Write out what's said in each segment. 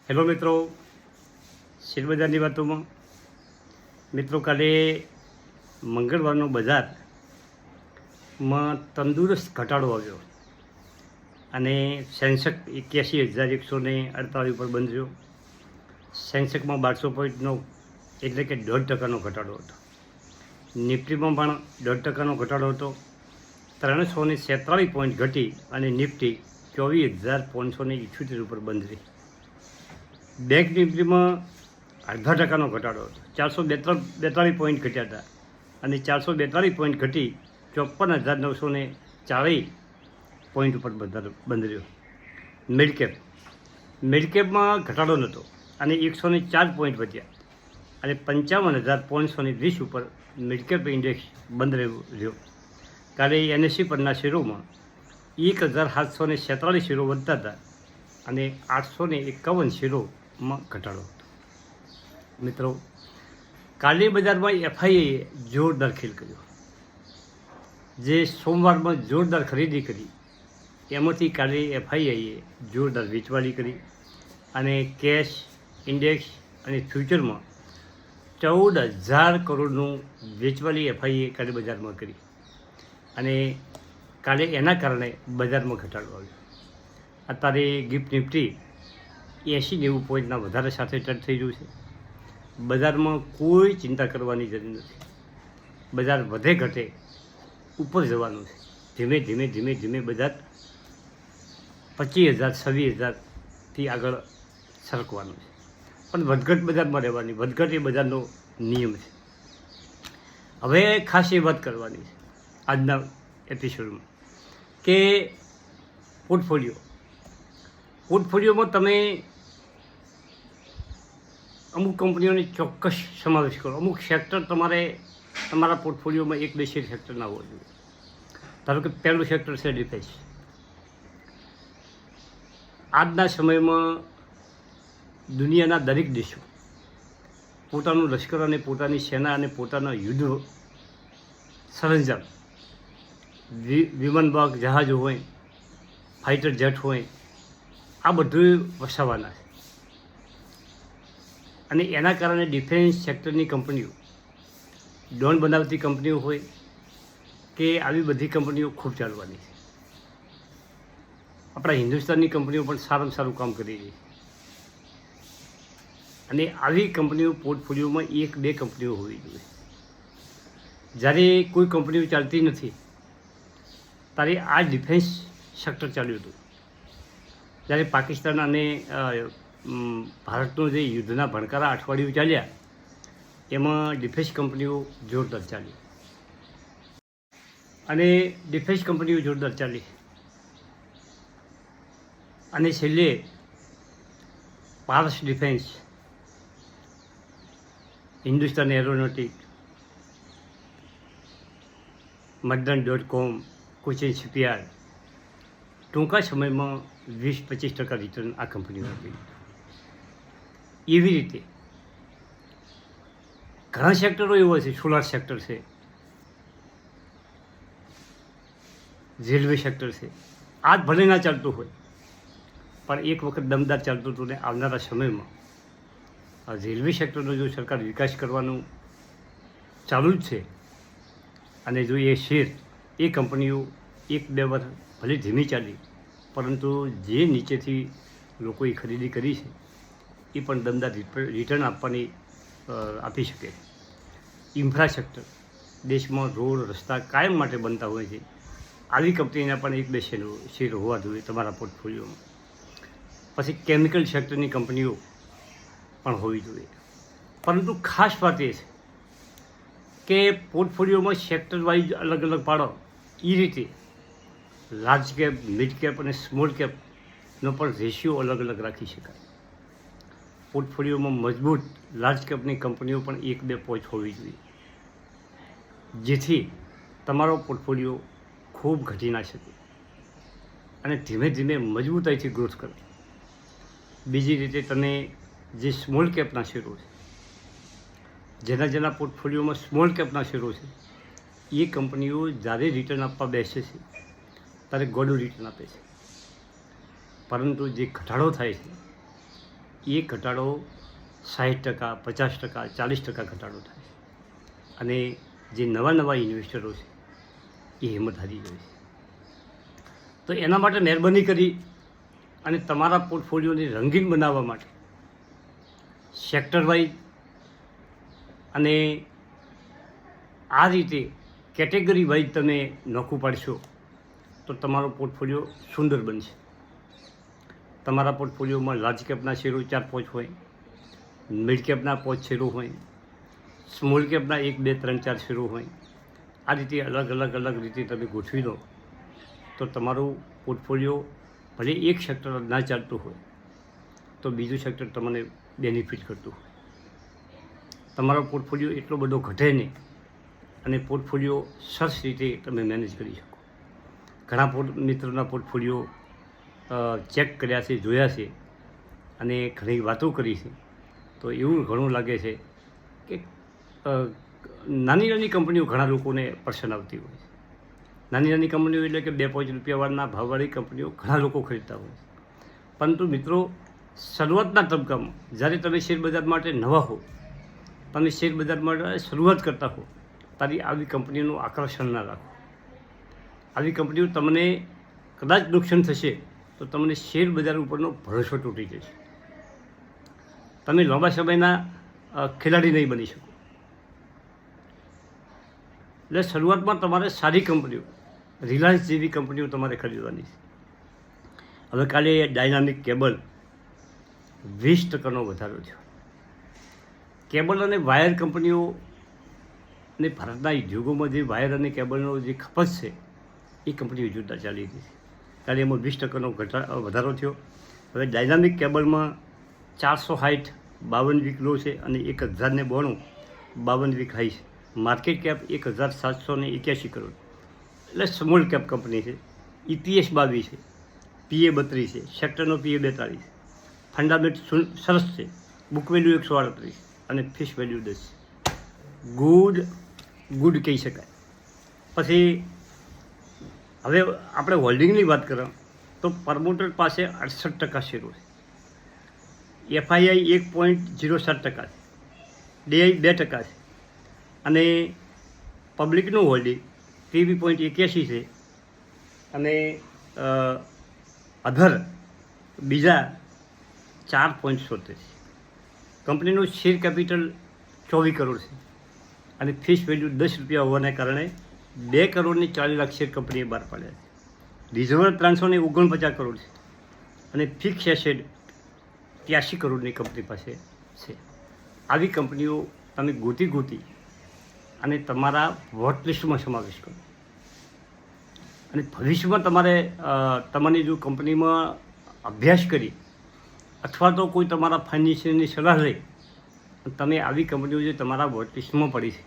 Hello મિત્રો, શેરબજારની વાતોમાં મિત્રો કાલે મંગળવારનો બજારમાં તંદુરસ્ત ઘટાડો આવ્યો અને સેન્સેક્સ 81,148 પર બંધ થયો. સેન્સેક્સમાં 1200 પોઈન્ટનો એટલે કે 1.5% ઘટાડો હતો. નિફ્ટીમાં પણ 1.5% ઘટાડો હતો. 347 પોઈન્ટ ઘટી અને નિફ્ટી 24,578 ઉપર બંધ રહી. બેંક નિફ્ટીમાં 0.5% ઘટાડો હતો. 442 પોઈન્ટ ઘટ્યા હતા અને 442 પોઈન્ટ ઘટી 54,940 પોઈન્ટ ઉપર બંધ રહ્યો. મિડકેપમાં ઘટાડો નહોતો અને 104 પોઈન્ટ વધ્યા અને 55,520 ઉપર મિડકેપ ઇન્ડેક્સ બંધ રહ્યો. કાલે NSE પરના શેરોમાં 1,746 શેરો વધતા હતા અને 851 શેરોમાં ઘટાડો હતો. મિત્રો, કાલે બજારમાં FIIએ જોરદાર ખેલ કર્યો. જે સોમવારમાં જોરદાર ખરીદી કરી એમાંથી કાલે FIIએ જોરદાર વેચવાલી કરી અને કેશ, ઇન્ડેક્સ અને ફ્યુચરમાં 14,000 કરોડનું વેચવાલી FIIએ કાલે બજારમાં કરી અને કાલે એના કારણે બજારમાં ઘટાડો આવ્યો. અત્યારે ગિફ્ટ નિફ્ટી 80-90 પોઈન્ટના વધારે સાથે ટચ થઈ રહ્યું છે. બજારમાં કોઈ ચિંતા કરવાની જરૂર નથી. બજાર વધે ઘટે ઉપર જવાનું છે. ધીમે ધીમે બજાર 25,000 26,000થી આગળ સરકવાનું છે. પણ વધઘટ બજારમાં રહેવાની. વધઘટ એ બજારનો નિયમ છે. હવે ખાસ એ વાત કરવાની છે આજના એપિસોડમાં કે પોર્ટફોલિયોમાં તમે અમુક કંપનીઓને ચોક્કસ સમાવેશ કરો. અમુક સેક્ટર તમારા પોર્ટફોલિયોમાં 1-2 શેર સેક્ટર ના હોવા જોઈએ. ધારો કે પહેલું સેક્ટર છે ડિફેન્સ. આજના સમયમાં દુનિયાના દરેક દેશો પોતાનું લશ્કર અને પોતાની સેના અને પોતાના યુદ્ધ સરંજામ, વિમાનવાહક જહાજો હોય, ફાઇટર જેટ હોય, આ બધું વસાવવાના છે. અને એના કારણે ડિફેન્સ સેક્ટરની કંપનીઓ, ડ્રોન બનાવતી કંપનીઓ હોય કે આવી બધી કંપનીઓ ખૂબ ચાલવાની છે. આપણા હિન્દુસ્તાનની કંપનીઓ પણ સારામાં સારું કામ કરી રહી છે. અને આવી કંપનીઓ પોર્ટફોલિયોમાં 1-2 કંપનીઓ હોવી જોઈએ. જ્યારે કોઈ કંપનીઓ ચાલતી નથી ત્યારે આ ડિફેન્સ સેક્ટર ચાલ્યું હતું. જ્યારે પાકિસ્તાન અને ભારતનું જે યુદ્ધના ભણકારા અઠવાડિયું ચાલ્યા એમાં ડિફેન્સ કંપનીઓ જોરદાર ચાલી અને છેલ્લે પારસ ડિફેન્સ, હિન્દુસ્તાન એરોનોટિક, મદન.com, કોચિન શિપયાર્ડ ટૂંકા સમયમાં 20-25% રિટર્ન આ કંપનીઓ આપી. એવી રીતે ઘણા સેક્ટરો એવા છે. સોલાર સેક્ટર છે, રેલવે સેક્ટર છે. આજ ભલે ના ચાલતું હોય પણ એક વખત દમદાર ચાલતું હતું ને આવનારા સમયમાં આ રેલવે સેક્ટરનો જો સરકાર વિકાસ કરવાનું ચાલુ જ છે અને જો એ શેર, એ કંપનીઓ 1-2 વર્ષ ભલે ધીમી ચાલી પરંતુ જે નીચેથી લોકોએ ખરીદી કરી છે એ પણ દમદાર રિટર્ન આપી શકે. ઇન્ફ્રાસ્ટ્રક્ચર, દેશમાં રોડ રસ્તા કાયમ માટે બનતા હોય છે. આવી કંપનીના પણ 1-2 શેર હોવા જોઈએ તમારા પોર્ટફોલિયોમાં. પછી કેમિકલ સેક્ટરની કંપનીઓ પણ હોવી જોઈએ. પરંતુ ખાસ વાત એ છે કે પોર્ટફોલિયોમાં સેક્ટર વાઇઝ અલગ અલગ પાડો. એ રીતે લાર્જ કેપ, મિડ કેપ અને સ્મોલ કેપનો પણ રેશિયો અલગ અલગ રાખી શકાય. પોર્ટફોલિયોમાં મજબૂત લાર્જ કેપની કંપનીઓ પણ 1-2 પોઈન્ટ હોવી જોઈએ જેથી તમારો પોર્ટફોલિયો ખૂબ ઘટી ના શકે અને ધીમે ધીમે મજબૂતાઈથી ગ્રોથ કરે. બીજી રીતે તમે જે સ્મોલ કેપના શેરો છે, જેના પોર્ટફોલિયોમાં સ્મોલ કેપના શેરો છે, એ કંપનીઓ જ્યારે રિટર્ન આપવા બેસે છે ત્યારે ગોળું રિટર્ન આપે છે. પરંતુ જે ઘટાડો થાય છે એ ઘટાડો 60%, 50%, 40% ઘટાડો થાય છે. અને જે નવા ઇન્વેસ્ટરો છે એ હિંમત હારી જાય છે. તો એના માટે મહેરબાની કરી અને તમારા પોર્ટફોલિયોને રંગીન બનાવવા માટે સેક્ટર વાઇઝ અને આ રીતે કેટેગરી વાઇઝ તમે નોખું પાડશો તો તમારો પોર્ટફોલિયો સુંદર બનશે. તમારા પોર્ટફોલિયોમાં લાર્જ કેપના શેરો 4-5 હોય, મિડ કેપના 5 શેરો હોય, સ્મોલ કેપના 1, 2, 3, 4 શેરો હોય. આ રીતે અલગ રીતે તમે ગોઠવી દો તો તમારું પોર્ટફોલિયો ભલે એક સેક્ટર ના ચાલતું હોય તો બીજું સેક્ટર તમને બેનિફિટ કરતું હોય. તમારો પોર્ટફોલિયો એટલો બધો ઘટે નહીં અને પોર્ટફોલિયો સરસ રીતે તમે મેનેજ કરી શકો. ઘણા મિત્રોના પોર્ટફોલિયો ચેક કર્યા છે, જોયા છે અને ઘણી વાતો કરી છે. તો એવું ઘણું લાગે છે કે નાની કંપનીઓ ઘણા લોકોને પસંદ આવતી હોય છે. નાની કંપનીઓ એટલે કે 2-5 રૂપિયાવાળાના ભાવવાળી કંપનીઓ ઘણા લોકો ખરીદતા હોય છે. પરંતુ મિત્રો, શરૂઆતના તબક્કામાં જ્યારે તમે શેરબજાર માટે નવા હો, તમે શેરબજાર માટે શરૂઆત કરતા હો, તારી આવી કંપનીઓનું આકર્ષણ ના રાખો. આવી કંપનીઓ તમને કદાચ નુકસાન થશે તો તમને શેરબજાર ઉપરનો ભરોસો તૂટી જશે. તમે લાંબા સમયના ખેલાડી નહીં બની શકો. એટલે શરૂઆતમાં તમારે સારી કંપનીઓ, રિલાયન્સ જેવી કંપનીઓ તમારે ખરીદવાની છે. હવે કાલે ડાયનામિક કેબલ 20% વધારો થયો. કેબલ અને વાયર કંપનીઓ અને ભારતના ઉદ્યોગોમાં જે વાયર અને કેબલનો જે ખપત છે એ કંપનીઓ જોરદાર ચાલી રહી છે. કાલે એમાં 20% વધારો થયો. હવે ડાયનામિક કેબલમાં 460 52 વીક લો છે અને 1092 52 વીક હાઈ છે. Market cap 1781 crore. એટલે સ્મોલ કેપ કંપની છે. EPS 22 છે, PA 32 છે, સેક્ટરનો PA 42, ફંડામેન્ટ સરસ છે, બુક વેલ્યુ 138 અને ફિશ વેલ્યુ 10. ગુડ કહી શકાય. પછી હવે આપણે હોલ્ડિંગની વાત કરીએ તો પ્રમોટર પાસે 68% શેરો છે, FII 1.07% છે, DI 2% છે અને પબ્લિકનું હોલ્ડિંગ 23.81 છે અને અધર બીજા 4.70 છે. કંપનીનું શેર કેપિટલ 24 કરોડ છે અને ફેસ વેલ્યુ 10 રૂપિયા હોવાને કારણે 2 કરોડની 40 લાખ શેર કંપનીએ બહાર પાડ્યા છે. રિઝર્વ 349 કરોડ છે અને ફિક્સ એસેટ 83 કરોડની કંપની પાસે છે. આવી કંપનીઓ તમે ગોતી અને તમારા વોટ લિસ્ટમાં સમાવેશ કરો. અને ભવિષ્યમાં તમારી જો કંપનીમાં અભ્યાસ કરી અથવા તો કોઈ તમારા ફાઇનાન્શિયલની સલાહ લઈ તમે આવી કંપનીઓ જે તમારા વોટ લિસ્ટમાં પડી છે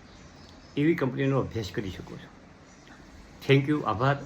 એવી કંપનીનો અભ્યાસ કરી શકો છો. Thank you. આભાર.